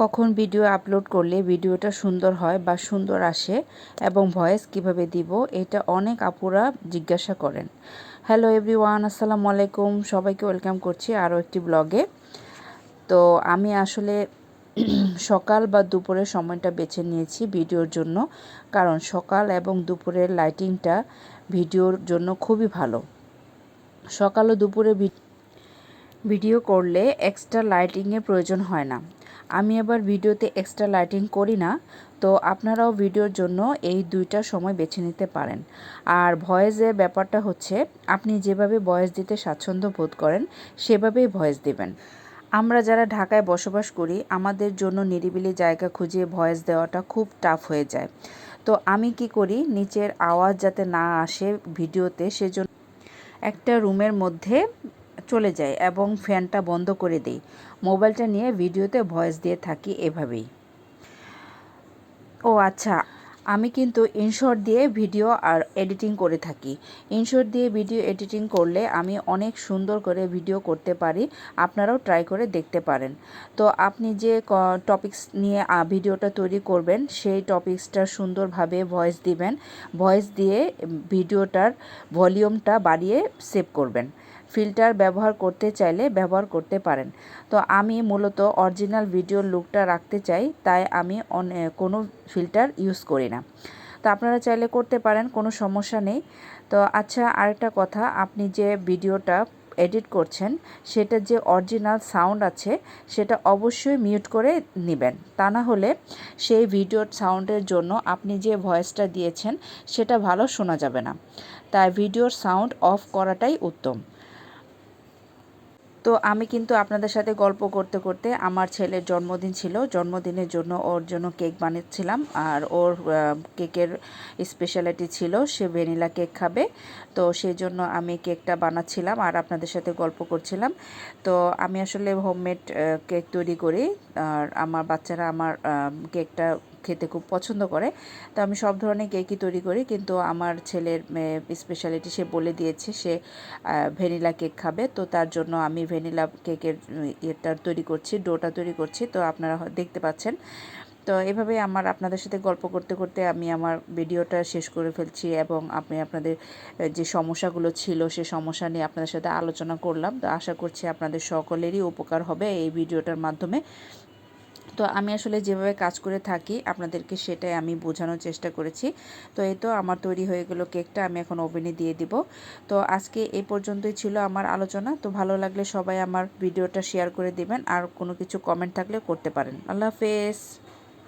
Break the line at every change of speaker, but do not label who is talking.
কখন video upload করলে ভিডিওটা সুন্দর হয় বা সুন্দর আসে এবং ভয়েস কিভাবে দিব এটা অনেক আপুরা জিজ্ঞাসা করেন। হ্যালো এভরিওয়ান, আসসালামু আলাইকুম, সবাইকে ওয়েলকাম করছি আরও একটি ব্লগে। তো আমি আসলে সকাল বা দুপুরের সময়টা বেছে নিয়েছি ভিডিওর জন্য, কারণ সকাল এবং দুপুরের লাইটিংটা ভিডিওর জন্য খুবই ভালো। সকাল ও দুপুরে ভিডিও করলে এক্সট্রা লাইটিংয়ের প্রয়োজন হয় না। আমি আবার ভিডিওতে এক্সট্রা লাইটিং করি না, তো আপনারাও ভিডিওর জন্য এই দুইটা সময় বেছে নিতে পারেন। আর ভয়েসের ব্যাপারটা হচ্ছে আপনি যেভাবে ভয়েস দিতে স্বাচ্ছন্দ্য বোধ করেন সেভাবেই ভয়েস দিবেন। আমরা যারা ঢাকায় বসবাস করি আমাদের জন্য নিরিবিলি জায়গা খুঁজে ভয়েস দেওয়াটা খুব টাফ হয়ে যায়। তো আমি কি করি, নিচের আওয়াজ যাতে না আসে ভিডিওতে সেজন্য একটা রুমের মধ্যে চলে যাই এবং ফ্যানটা বন্ধ করে দিই। মোবাইলটা নিয়ে ভিডিওতে ভয়েস দিয়ে থাকি এভাবেই। ও আচ্ছা, আমি কিন্তু ইনশর্ট দিয়ে ভিডিও আর এডিটিং করে থাকি। ইনশর্ট দিয়ে ভিডিও এডিটিং করলে আমি অনেক সুন্দর করে ভিডিও করতে পারি। আপনারাও ট্রাই করে দেখতে পারেন। তো আপনি যে টপিকস নিয়ে ভিডিওটা তৈরি করবেন সেই টপিকসটা সুন্দরভাবে ভয়েস দিবেন। ভয়েস দিয়ে ভিডিওটার ভলিউমটা বাড়িয়ে সেভ করবেন। ফিল্টার ব্যবহার করতে চাইলে ব্যবহার করতে পারেন। তো আমি মূলত অরিজিনাল ভিডিওর লুকটা রাখতে চাই, তাই আমি কোনো ফিল্টার ইউজ করি না। তো আপনারা চাইলে করতে পারেন, কোনো সমস্যা নেই। তো আচ্ছা, আরেকটা কথা, আপনি যে ভিডিওটা এডিট করছেন সেটার যে অরিজিনাল সাউন্ড আছে সেটা অবশ্যই মিউট করে নেবেন। তা না হলে সেই ভিডিওর সাউন্ডের জন্য আপনি যে ভয়েসটা দিয়েছেন সেটা ভালো শোনা যাবে না। তাই ভিডিওর সাউন্ড অফ করাটাই উত্তম। তো আমি কিন্তু আপনাদের সাথে গল্প করতে করতে, আমার ছেলের জন্মদিন ছিল, জন্মদিনের জন্য ওর জন্য কেক বানিয়েছিলাম। আর ওর কেকের স্পেশালিটি ছিল সে ভ্যানিলা কেক খাবে। তো সেই জন্য আমি কেকটা বানাচ্ছিলাম আর আপনাদের সাথে গল্প করছিলাম। তো আমি আসলে হোমমেড কেক তৈরি করি, আর আমার বাচ্চারা আমার কেকটা খেতে খুব পছন্দ করে। তো আমি সব ধরনের কেকই তৈরি করি, কিন্তু আমার ছেলের স্পেশালিটি সে বলে দিয়েছে সে ভ্যানিলা কেক খাবে। তো তার জন্য আমি ভ্যানিলা কেকের ইয়েটা তৈরি করছি, ডোটা তৈরি করছি। তো আপনারা দেখতে পাচ্ছেন। তো এভাবে আপনাদের সাথে গল্প করতে করতে আমি আমার ভিডিওটা শেষ করে ফেলছি, এবং আমি আপনাদের যে সমস্যাগুলো ছিল সে সমস্যা নিয়ে আপনাদের সাথে আলোচনা করলাম। তো আশা করছি আপনাদের সকলেরই উপকার হবে এই ভিডিওটার মাধ্যমে। তো আমি আসলে যেভাবে কাজ করে থাকি আপনাদেরকে সেটাই আমি বোঝানোর চেষ্টা করেছি। তো এই তো আমার তৈরি হয়ে গেল কেকটা, আমি এখন ওভেনে দিয়ে দিব। তো আজকে এই পর্যন্তই ছিল আমার আলোচনা। তো ভালো লাগলে সবাই আমার ভিডিওটা শেয়ার করে দিবেন, আর কোনো কিছু কমেন্ট থাকলে করতে পারেন। আল্লাহ হাফেজ।